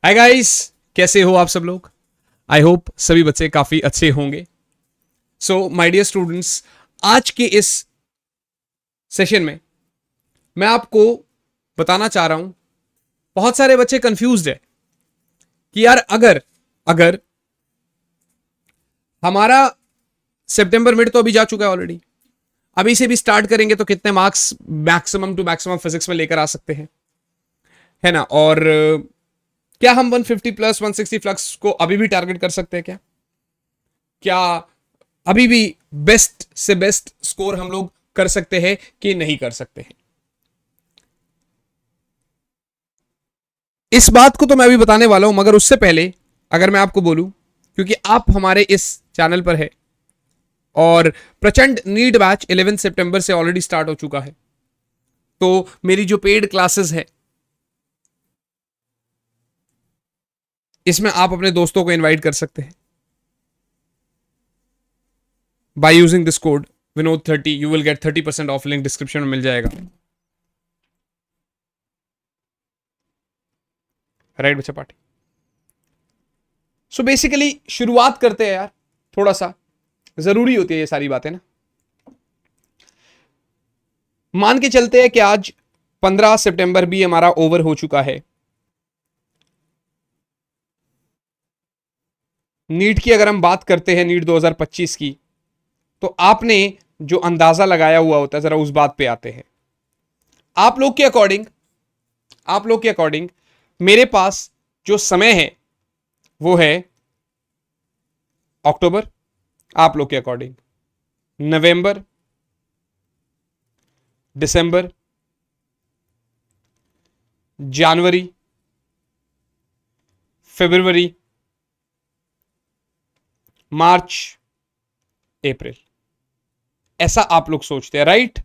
Hi guys, कैसे हो आप सब लोग। आई होप सभी बच्चे काफी अच्छे होंगे। सो माय डियर स्टूडेंट्स, आज के इस सेशन में मैं आपको बताना चाह रहा हूं। बहुत सारे बच्चे कंफ्यूज्ड है कि यार अगर अगर हमारा सितंबर मिड तो अभी जा चुका है ऑलरेडी, अभी से भी स्टार्ट करेंगे तो कितने marks maximum to maximum physics में लेकर आ सकते हैं, है ना। और क्या हम 150 प्लस 160 फ्लक्स को अभी भी टारगेट कर सकते हैं? क्या क्या अभी भी बेस्ट से बेस्ट स्कोर हम लोग कर सकते हैं कि नहीं कर सकते हैं? इस बात को तो मैं अभी बताने वाला हूं, मगर उससे पहले अगर मैं आपको बोलूं, क्योंकि आप हमारे इस चैनल पर है और प्रचंड नीट बैच 11 सितंबर से ऑलरेडी स्टार्ट हो चुका है, तो मेरी जो पेड क्लासेस है इसमें आप अपने दोस्तों को इनवाइट कर सकते हैं by using this code Vinod 30। You will get 30% of, link description में मिल जाएगा। राइट बच्चा पार्टी। सो बेसिकली शुरुआत करते हैं यार, थोड़ा सा जरूरी होती है ये सारी बातें ना। मान के चलते हैं कि आज 15 सितंबर भी हमारा ओवर हो चुका है। नीट की अगर हम बात करते हैं, नीट 2025 की, तो आपने जो अंदाजा लगाया हुआ होता है, जरा उस बात पे आते हैं। आप लोग के अकॉर्डिंग मेरे पास जो समय है वो है अक्टूबर, आप लोग के अकॉर्डिंग नवंबर, दिसंबर, जनवरी, फरवरी, मार्च, अप्रैल। ऐसा आप लोग सोचते हैं, राइट?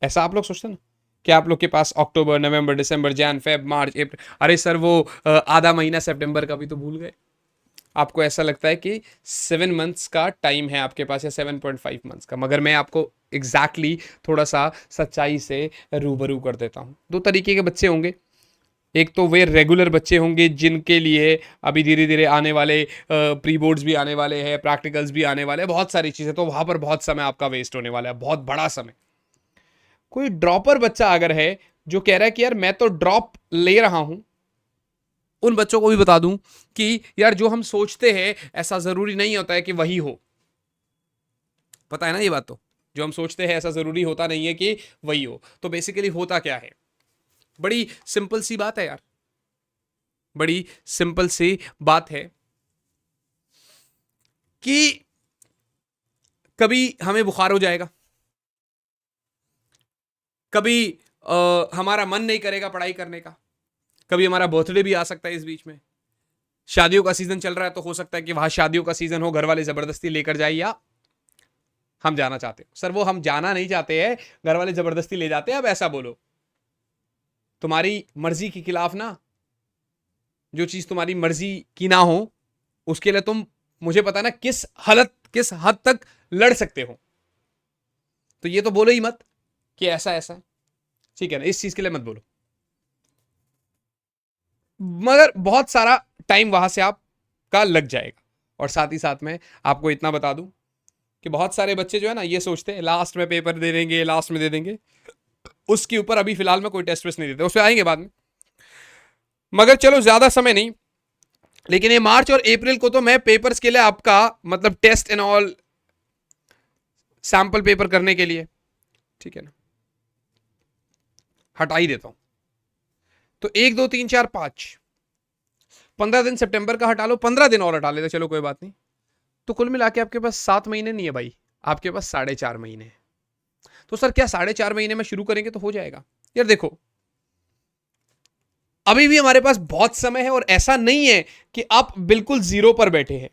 ऐसा आप लोग सोचते हैं ना कि आप लोग के पास अक्टूबर, नवंबर, दिसंबर, जैन, फेब, मार्च, अप्रैल। अरे सर, वो आधा महीना सितंबर का भी तो भूल गए। आपको ऐसा लगता है कि 7 मंथ्स का टाइम है आपके पास या 7.5 मंथ्स का, मगर मैं आपको एग्जैक्टली थोड़ा सा सच्चाई से रूबरू कर देता हूं। दो तरीके के बच्चे होंगे। एक तो वे रेगुलर बच्चे होंगे जिनके लिए अभी धीरे धीरे आने वाले प्री बोर्ड्स भी आने वाले हैं, प्रैक्टिकल्स भी आने वाले हैं, बहुत सारी चीज़ें, तो वहां पर बहुत समय आपका वेस्ट होने वाला है, बहुत बड़ा समय। कोई ड्रॉपर बच्चा अगर है जो कह रहा है कि यार मैं तो ड्रॉप ले रहा हूं, उन बच्चों को भी बता दूं कि यार जो हम सोचते हैं ऐसा जरूरी नहीं होता है कि वही हो। पता है ना ये बात? तो जो हम सोचते हैं ऐसा जरूरी होता नहीं है कि वही हो। तो बेसिकली होता क्या है, बड़ी सिंपल सी बात है यार, बड़ी सिंपल सी बात है कि कभी हमें बुखार हो जाएगा, कभी हमारा मन नहीं करेगा पढ़ाई करने का, कभी हमारा बर्थडे भी आ सकता है इस बीच में, शादियों का सीजन चल रहा है तो हो सकता है कि वहां शादियों का सीजन हो, घर वाले जबरदस्ती लेकर जाए, या हम जाना चाहते हो। सर वो हम जाना नहीं चाहते हैं, घर वाले जबरदस्ती ले जाते हैं। अब ऐसा बोलो, तुम्हारी मर्जी के खिलाफ ना, जो चीज तुम्हारी मर्जी की ना हो उसके लिए तुम, मुझे पता ना किस हद तक लड़ सकते हो। तो ये तो बोलो ही मत कि ऐसा ऐसा है, ठीक है ना, इस चीज के लिए मत बोलो। मगर बहुत सारा टाइम वहां से आपका लग जाएगा। और साथ ही साथ में आपको इतना बता दूं कि बहुत सारे बच्चे जो है ना ये सोचते हैं लास्ट में पेपर दे देंगे, लास्ट में दे देंगे, उसके ऊपर अभी फिलहाल में कोई टेस्ट वेस्ट नहीं देते, उस पर आएंगे बाद में। मगर चलो ज्यादा समय नहीं, लेकिन ये मार्च और अप्रैल को तो मैं पेपर्स के लिए आपका मतलब test and all sample paper करने के लिए, ठीक है ना, हटा ही देता हूं। तो 1 2 3 4 5 15 दिन सितंबर का हटा लो, 15 दिन और हटा लेते, चलो कोई बात नहीं। तो कुल मिला के आपके पास 7 महीने नहीं है भाई, आपके पास 4.5 महीने है। तो सर क्या 4.5 महीने में शुरू करेंगे तो हो जाएगा? यार देखो, अभी भी हमारे पास बहुत समय है और ऐसा नहीं है कि आप बिल्कुल जीरो पर बैठे हैं।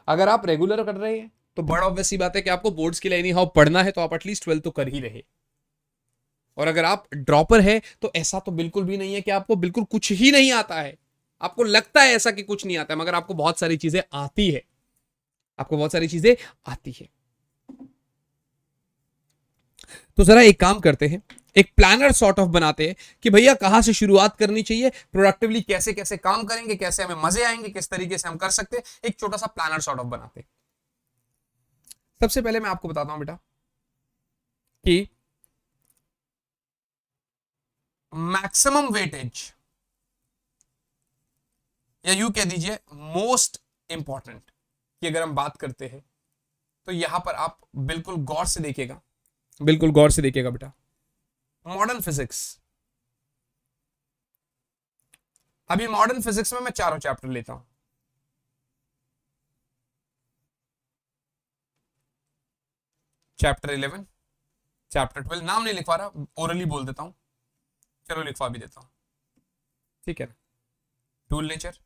अगर आप रेगुलर कर रहे हैं तो बड़ा ऑब्वियस सी बात है कि आपको बोर्ड्स के लिए नहीं हाउ पढ़ना है, तो आप एटलीस्ट 12 तो कर ही रहे। और अगर आप ड्रॉपर है तो ऐसा तो बिल्कुल भी नहीं है कि आपको बिल्कुल कुछ ही नहीं आता है। आपको लगता है ऐसा कि कुछ नहीं आता है, मगर आपको बहुत सारी चीजें आती है, आपको बहुत सारी चीजें आती है। तो जरा एक काम करते हैं, एक प्लानर सॉर्ट ऑफ बनाते हैं कि भैया कहां से शुरुआत करनी चाहिए, प्रोडक्टिवली कैसे कैसे काम करेंगे, कैसे हमें मजे आएंगे, किस तरीके से हम कर सकते हैं, एक छोटा सा प्लानर सॉर्ट ऑफ बनाते हैं। सबसे पहले मैं आपको बताता हूं बेटा कि मैक्सिमम वेटेज, या यू कह दीजिए मोस्ट इंपॉर्टेंट की अगर हम बात करते हैं, तो यहां पर आप बिल्कुल गौर से देखिएगा, बिल्कुल गौर से देखिएगा बेटा। मॉडर्न फिजिक्स, अभी मॉडर्न फिजिक्स में मैं चारों चैप्टर लेता हूं। चैप्टर 11, चैप्टर 12, नाम नहीं लिखवा रहा, ओरली बोल देता हूं, चलो लिखवा भी देता हूं, ठीक है ना। Tool nature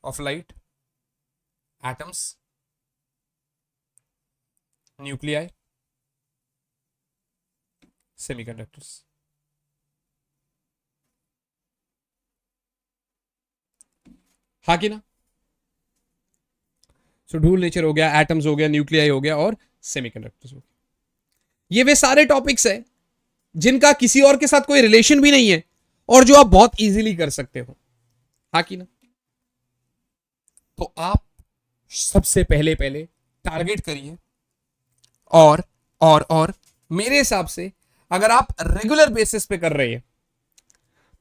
of light, atoms, nuclei, semiconductors. हाँ कि ना। सो टूल नेचर हो गया, एटम्स हो गया, न्यूक्लियाई हो गया और सेमीकंडक्टर्स हो गया। ये वे सारे टॉपिक्स है जिनका किसी और के साथ कोई रिलेशन भी नहीं है और जो आप बहुत इजीली कर सकते हो। हाँ कि ना। तो आप सबसे पहले पहले टारगेट करिए, और मेरे हिसाब से अगर आप रेगुलर बेसिस पे कर रहे हैं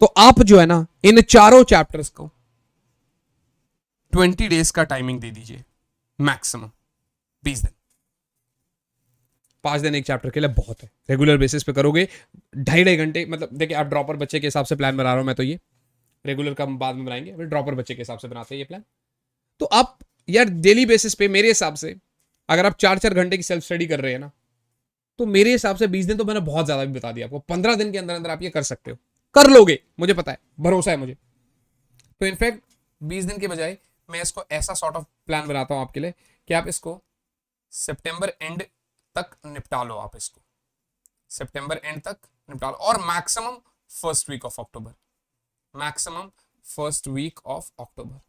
तो आप जो है ना इन चारों चैप्टर्स को 20 डेज का टाइमिंग दे दीजिए, मैक्सिमम 20 दिन। 5 दिन एक चैप्टर के लिए बहुत है, रेगुलर बेसिस पे करोगे 2.5 घंटे, मतलब देखिए आप ड्रॉपर बच्चे के हिसाब से प्लान बना रहा हूं मैं, तो ये रेगुलर का बाद में बनाएंगे, ड्रॉपर बच्चे के हिसाब से बनाते हैं ये प्लान। तो आप यार डेली बेसिस पे मेरे हिसाब से अगर आप 4-4 घंटे की सेल्फ स्टडी कर रहे हैं ना, तो मेरे हिसाब से 20 दिन तो मैंने बहुत ज्यादा भी बता दिया आपको। 15 दिन के अंदर अंदर आप ये कर सकते हो, कर लोगे, मुझे पता है, भरोसा है मुझे। तो इनफैक्ट 20 दिन के बजाय मैं इसको ऐसा सॉर्ट ऑफ प्लान बनाता हूं आपके लिए कि आप इसको सितंबर एंड तक निपटा लो, आप इसको सितंबर एंड तक निपटा लो, और maximum first week of October, maximum first week of October.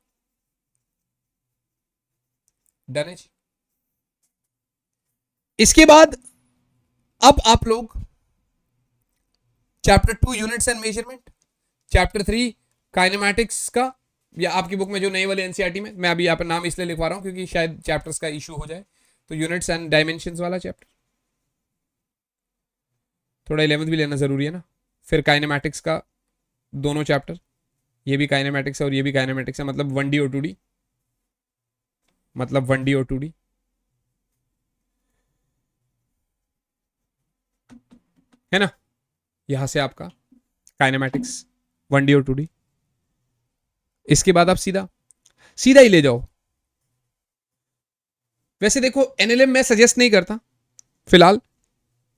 Done है जी। इसके बाद अब आप लोग chapter 2 units and measurement, chapter 3 kinematics का, या आपकी बुक में जो नई वाली एनसीईआरटी में, मैं अभी यहाँ पर नाम इसलिए लिखवा रहा हूं क्योंकि शायद चैप्टर्स का इशू हो जाए, तो यूनिट्स एंड डायमेंशंस वाला चैप्टर, थोड़ा 11th भी लेना जरूरी है ना। फिर काइनेमैटिक्स का दोनों चैप्टर, ये भी काइनेमैटिक्स है और ये भी काइनेमैटिक्स है, मतलब 1D और 2D, मतलब 1D और 2D, है ना। यहां से आपका काइनेमैटिक्स 1D और 2D। इसके बाद आप सीधा सीधा ही ले जाओ। वैसे देखो एनएलएम मैं सजेस्ट नहीं करता, फिलहाल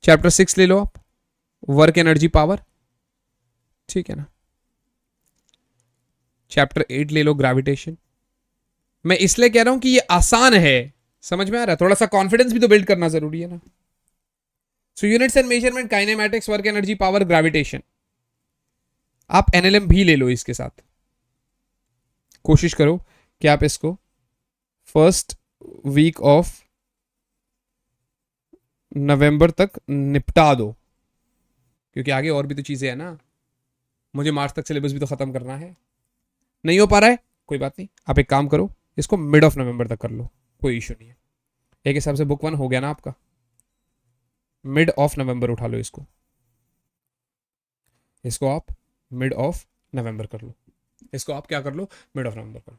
चैप्टर 6 ले लो आप, वर्क एनर्जी पावर, ठीक है ना। चैप्टर 8 ले लो, ग्रेविटेशन। मैं इसलिए कह रहा हूं कि ये आसान है, समझ में आ रहा है, थोड़ा सा कॉन्फिडेंस भी तो बिल्ड करना जरूरी है ना। So units and measurement, kinematics, work energy power, gravitation, आप एनएलएम भी ले लो इसके साथ। कोशिश करो कि आप इसको फर्स्ट वीक ऑफ नवंबर तक निपटा दो, क्योंकि आगे और भी तो चीजें हैं ना, मुझे मार्च तक सिलेबस भी तो खत्म करना है। नहीं हो पा रहा है कोई बात नहीं, आप एक काम करो, इसको मिड ऑफ नवंबर तक कर लो, कोई इशू नहीं है। एक हिसाब से बुक 1 हो गया ना आपका, मिड ऑफ नवंबर उठा लो इसको, इसको आप मिड ऑफ नवंबर कर लो, इसको आप क्या कर लो, मिड ऑफ नवंबर कर लो।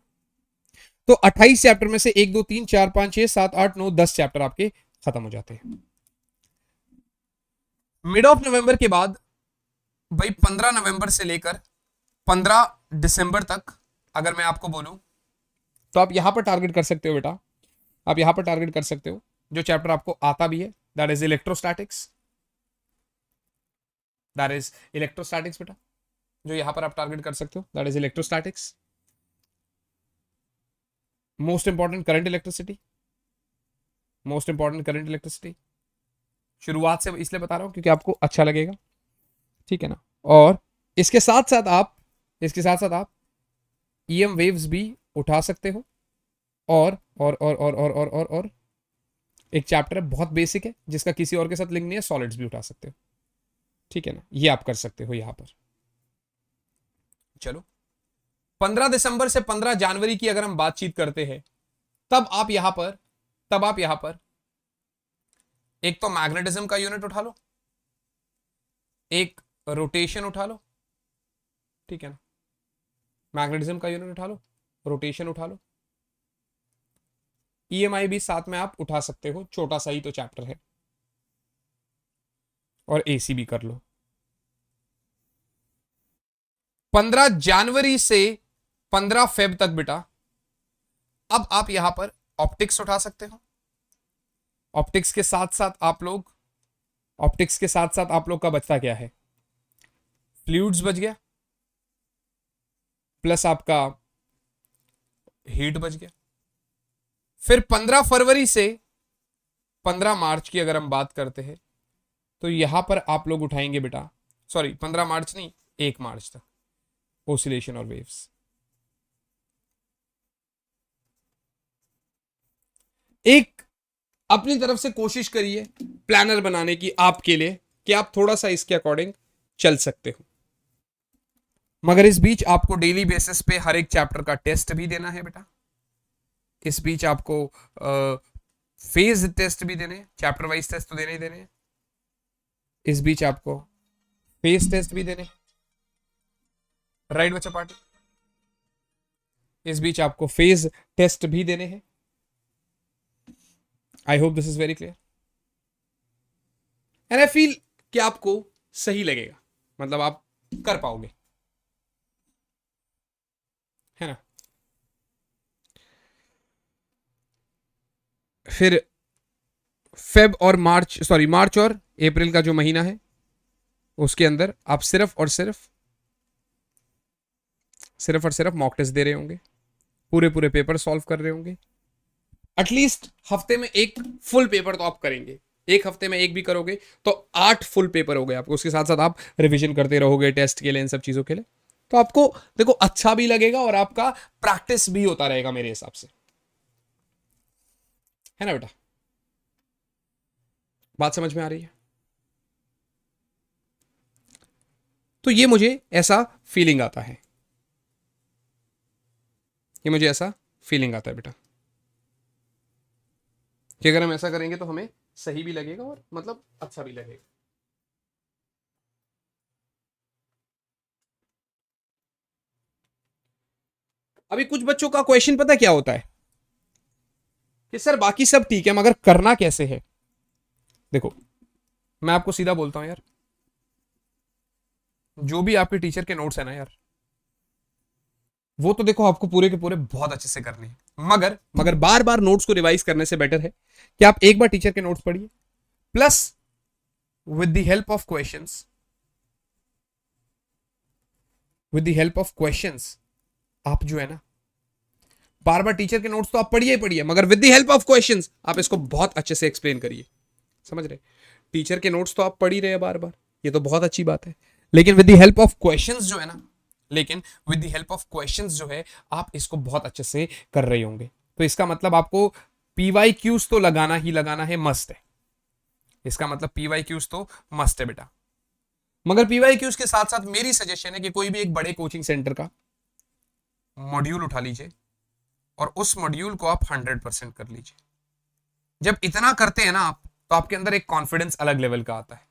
तो 28 चैप्टर में से 1 2 3 4 5 6 7 8 9 10 चैप्टर आपके खत्म हो जाते हैं। मिड ऑफ नवंबर के बाद भाई 15 नवंबर से लेकर 15 दिसंबर तक अगर मैं आपको बोलूं, तो आप यहां पर टारगेट कर सकते हो बेटा, आप यहां पर टारगेट कर सकते हो जो चैप्टर आपको आता भी है, that is electrostatics, that is electrostatics बेटा, जो यहां पर आप टारगेट कर सकते हो, that is electrostatics. Most important current electricity, most important current electricity, शुरुआत से इसलिए बता रहा हूं क्योंकि आपको अच्छा लगेगा, ठीक है ना। और इसके साथ साथ आप ईएम वेव्स भी उठा सकते हो, और एक चैप्टर है बहुत बेसिक है जिसका किसी और के साथ लिंक नहीं है, सॉलिड्स भी उठा सकते हो, ठीक है ना, ये आप कर सकते हो यहां पर। चलो 15 दिसंबर से 15 जनवरी की अगर हम बातचीत करते हैं, तब आप यहां पर एक तो मैग्नेटिज्म का यूनिट उठा लो, एक रोटेशन उठा लो, ठीक है ना, मैग्नेटिज्म का यूनिट उठा लो, रोटेशन उठा लो, ईएमआई भी साथ में आप उठा सकते हो, छोटा सा ही तो चैप्टर है, और एसी भी कर लो। 15 जनवरी से 15 फेब तक बेटा, अब आप यहां पर ऑप्टिक्स उठा सकते हो। ऑप्टिक्स के साथ साथ आप लोग का बचता क्या है, फ्लूइड्स बच गया, प्लस आपका हीट बच गया। फिर 15 फरवरी से 15 मार्च की अगर हम बात करते हैं, तो यहां पर आप लोग उठाएंगे बेटा, सॉरी 15 मार्च नहीं, 1 मार्च तक ओसिलेशन और वेव्स। एक अपनी तरफ से कोशिश करिए प्लानर बनाने की आपके लिए, कि आप थोड़ा सा इसके अकॉर्डिंग चल सकते हो, मगर इस बीच आपको डेली बेसिस पे हर एक चैप्टर का टेस्ट भी देना है बेटा। इस बीच आपको फेज टेस्ट भी देने, चैप्टर वाइज टेस्ट तो देने ही देने, इस बीच आपको फेज टेस्ट भी देने, राइट बच्चा पार्टी, इस बीच आपको फेज टेस्ट भी देने हैं। I hope this is very clear and I feel कि आपको सही लगेगा, मतलब आप कर पाओगे, है ना। फिर फेब और मार्च और अप्रैल का जो महीना है, उसके अंदर आप सिर्फ और सिर्फ मॉक टेस्ट दे रहे होंगे, पूरे पेपर सॉल्व कर रहे होंगे। एटलीस्ट हफ्ते में एक फुल पेपर तो आप करेंगे, एक हफ्ते में एक भी करोगे तो 8 फुल पेपर हो गए आपको, उसके साथ साथ आप रिवीजन करते रहोगे टेस्ट के लिए, इन सब चीजों के लिए, तो आपको देखो अच्छा भी लगेगा और आपका प्रैक्टिस भी होता रहेगा मेरे हिसाब से, है ना बेटा। बात समझ में आ रही है? तो ये मुझे ऐसा फीलिंग आता है, बेटा, कि अगर हम ऐसा करेंगे तो हमें सही भी लगेगा और मतलब अच्छा भी लगेगा। अभी कुछ बच्चों का क्वेश्चन पता क्या होता है कि सर बाकी सब ठीक है मगर करना कैसे है। देखो मैं आपको सीधा बोलता हूं यार, जो भी आपके टीचर के नोट्स है ना यार, वो तो देखो आपको पूरे के पूरे बहुत अच्छे से करने हैं, मगर बार बार नोट्स को रिवाइज करने से बेटर है कि आप एक बार टीचर के नोट्स पढ़िए, plus with the help of questions आप जो है ना, बार बार टीचर के नोट्स तो आप पढ़िए ही पढ़िए, मगर with the help of questions आप इसको बहुत अच्छे से एक्सप्लेन करिए। समझ रहे? टीचर के नोट्स तो आप पढ़ ही रहे हैं बार बार, ये तो बहुत अच्छी बात है, लेकिन with the help of questions जो है आप इसको बहुत अच्छे से कर रहे होंगे, तो इसका मतलब आपको पीवाईक्यूज तो लगाना ही लगाना है, मस्ट है। इसका मतलब पीवाईक्यूज तो मस्ट है बेटा, मगर पीवाईक्यूज के साथ साथ मेरी सजेशन है कि कोई भी एक बड़े कोचिंग सेंटर का मॉड्यूल उठा लीजिए और उस मॉड्यूल को आप 100% कर लीजिए। जब इतना करते हैं ना आप, तो आपके अंदर एक कॉन्फिडेंस अलग लेवल का आता है।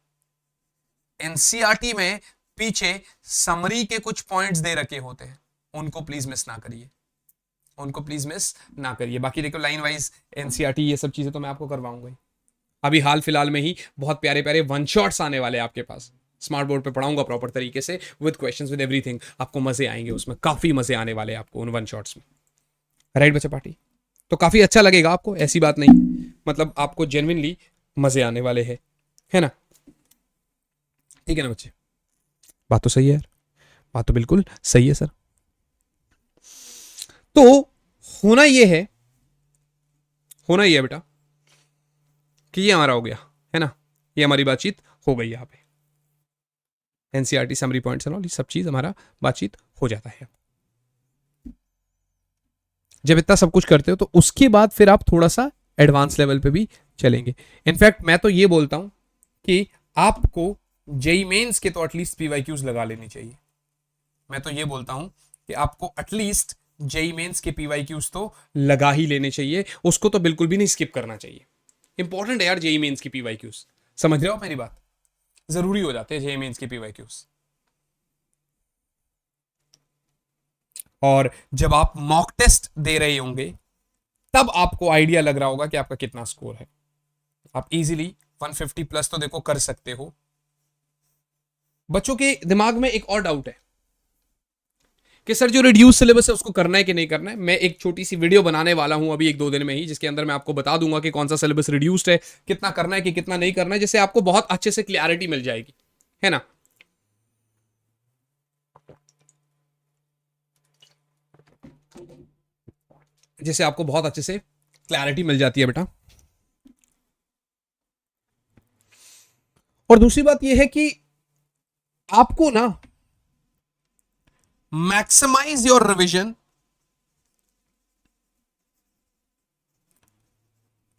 एनसीईआरटी में पीछे समरी के कुछ पॉइंट्स दे रखे होते हैं, उनको प्लीज मिस ना करिए, बाकी देखो लाइन वाइज एनसीईआरटी ये सब चीजें तो मैं आपको करवाऊंगा ही। अभी हाल फिलहाल में ही बहुत प्यारे प्यारे वन शॉट्स आने वाले हैं आपके पास, स्मार्ट बोर्ड पे पढ़ाऊंगा प्रॉपर तरीके से, विद क्वेश्चंस विद एवरीथिंग, आपको मजे आएंगे उसमें, काफी मजे आने वाले हैं आपको उन वन शॉट्स में, राइट बच्चा पार्टी? तो काफी अच्छा लगेगा आपको, ऐसी बात नहीं, मतलब आपको जेन्युइनली मजे आने वाले हैं, है ना? ठीक है ना बच्चे? बात तो सही है यार, बात तो बिल्कुल सही है सर। तो होना ये है बेटा कि ये हमारा हो गया, है ना, ये हमारी बातचीत हो गई यहाँ पे, NCERT summary points and all, ये सब चीज हमारा बातचीत हो जाता है। जब इतना सब कुछ करते हो तो उसके बाद फिर आप थोड़ा सा एडवांस लेवल पे भी चलेंगे। इनफैक्ट मैं तो ये बोलता हूं कि आपको जेई मेंस के तो एटलीस्ट पीवाईक्यूज लगा लेनी चाहिए। मैं तो ये बोलता हूं कि आपको एटलीस्ट जेई मेंस के पीवाईक्यूज तो लगा ही लेने चाहिए, उसको तो बिल्कुल भी नहीं स्किप करना चाहिए। इंपॉर्टेंट है यार जेई मेंस की पीवाईक्यूज, समझ रहे हो मेरी बात? जरूरी हो जाते हैं जेई मेंस के पीवाईक्यूज। और जब आप मॉक टेस्ट दे रहे होंगे तब आपको आइडिया लग रहा होगा कि आपका कितना स्कोर है। आप इजीली 150 प्लस तो देखो कर सकते हो। बच्चों के दिमाग में एक और डाउट है कि सर जो रिड्यूस सिलेबस है उसको करना है कि नहीं करना है। मैं एक छोटी सी वीडियो बनाने वाला हूं अभी 1-2 दिन में ही, जिसके अंदर मैं आपको बता दूंगा कि कौन सा सिलेबस रिड्यूस्ड है, कितना करना है कि कितना नहीं करना है, जिससे आपको बहुत अच्छे से क्लैरिटी मिल जाएगी, है ना। जिससे आपको बहुत अच्छे से क्लैरिटी मिल जाती है बेटा। और दूसरी बात यह है कि आपको ना maximise your revision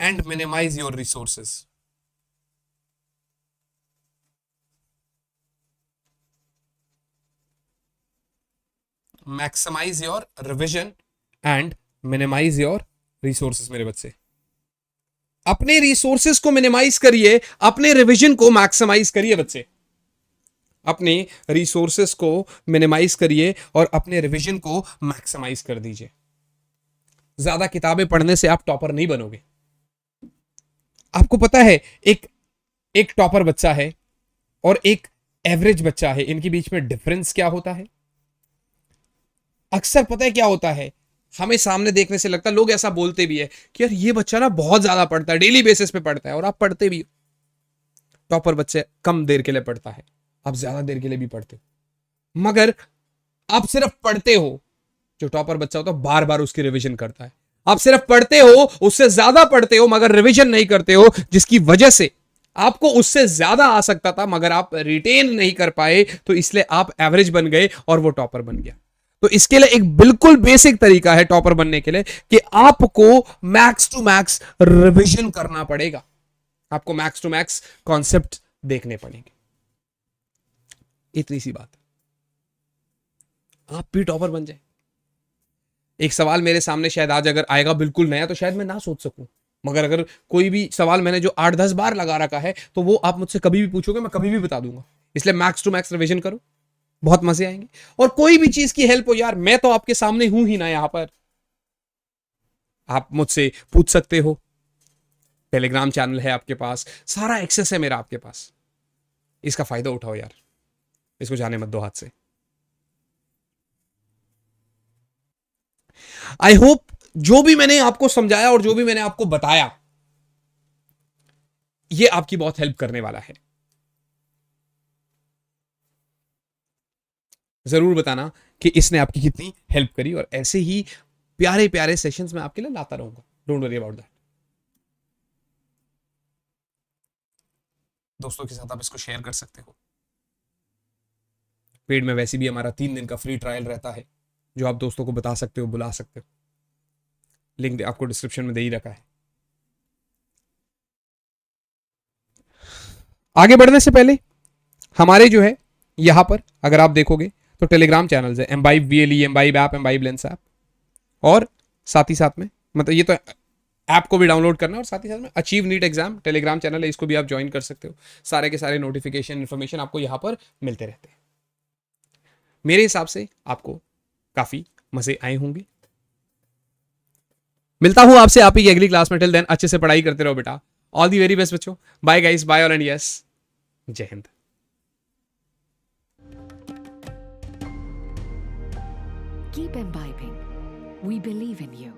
and minimise your resources. Maximise your revision and minimise your resources. मेरे बच्चे अपने रिसोर्सेस को मिनिमाइज करिए, अपने रिवीजन को मैक्सिमाइज करिए बच्चे। अपने रिसोर्सेस को मिनिमाइज करिए और अपने रिवीजन को मैक्सिमाइज कर दीजिए। ज्यादा किताबें पढ़ने से आप टॉपर नहीं बनोगे। आपको पता है एक एक टॉपर बच्चा है और एक एवरेज बच्चा है, इनके बीच में डिफरेंस क्या होता है? अक्सर पता है क्या होता है, हमें सामने देखने से लगता है, लोग ऐसा बोलते भी है कि यार ये बच्चा ना बहुत ज्यादा पढ़ता है, डेली बेसिस पे पढ़ता है, और आप पढ़ते भी। टॉपर बच्चे कम देर के लिए पढ़ता है, आप ज्यादा देर के लिए भी पढ़ते हो, मगर आप सिर्फ पढ़ते हो। जो टॉपर बच्चा होता है बार बार उसकी रिवीजन करता है। आप सिर्फ पढ़ते हो, उससे ज्यादा पढ़ते हो, मगर रिवीजन नहीं करते हो, जिसकी वजह से आपको उससे ज्यादा आ सकता था मगर आप रिटेन नहीं कर पाए, तो इसलिए आप एवरेज बन गए और वो टॉपर बन गया। तो इसके लिए एक बिल्कुल बेसिक तरीका है टॉपर बनने के लिए कि आपको मैक्स टू मैक्स रिवीजन करना पड़ेगा। आपको मैक्स टू मैक्स कॉन्सेप्ट देखने पड़ेंगे। इतनी सी बात, आप भी टॉपर बन जाए। एक सवाल मेरे सामने शायद आज अगर आएगा बिल्कुल नया, तो शायद मैं ना सोच सकूं, मगर अगर कोई भी सवाल मैंने जो 8-10 बार लगा रखा है, तो वो आप मुझसे कभी भी पूछोगे, मैं कभी भी बता दूंगा। इसलिए मैक्स टू मैक्स रिवीजन करो, बहुत मजे आएंगे। और कोई भी चीज की हेल्प हो यार, मैं तो आपके सामने हूं ही ना यहां पर, आप मुझसे पूछ सकते हो। टेलीग्राम चैनल है आपके पास, सारा एक्सेस है मेरा आपके पास। इसका फायदा उठाओ यार, इसको जाने मत दो हाथ से। आई होप जो भी मैंने आपको समझाया और जो भी मैंने आपको बताया, ये आपकी बहुत हेल्प करने वाला है। जरूर बताना कि इसने आपकी कितनी हेल्प करी, और ऐसे ही प्यारे प्यारे सेशंस मैं आपके लिए लाता रहूंगा। Don't worry about that. दोस्तों के साथ आप इसको शेयर कर सकते हो। पेड में वैसे भी हमारा 3 दिन का फ्री ट्रायल रहता है, जो आप दोस्तों को बता सकते हो, बुला सकते हो। लिंक आपको डिस्क्रिप्शन में दे ही रखा है। आगे बढ़ने से पहले हमारे जो है यहां पर अगर आप देखोगे तो टेलीग्राम चैनल्स है, imbibe VLE, imbibe app, imbibe lens app, और साथ ही साथ में मतलब ये तो ऐप को भी डाउनलोड करना, और साथ ही साथ में achieve NEET exam Telegram channel है, इसको भी आप ज्वाइन कर सकते हो। सारे के सारे नोटिफिकेशन इन्फॉर्मेशन आपको यहां पर मिलते रहते हैं। मेरे हिसाब से आपको काफी मजे आए होंगे। मिलता हूं आपसे आप ही की अगली क्लास में। टिल देन अच्छे से पढ़ाई करते रहो बेटा। ऑल दी वेरी बेस्ट बच्चों। Bye guys, bye all and yes, जय हिंद। Keep imbibing. We believe in you.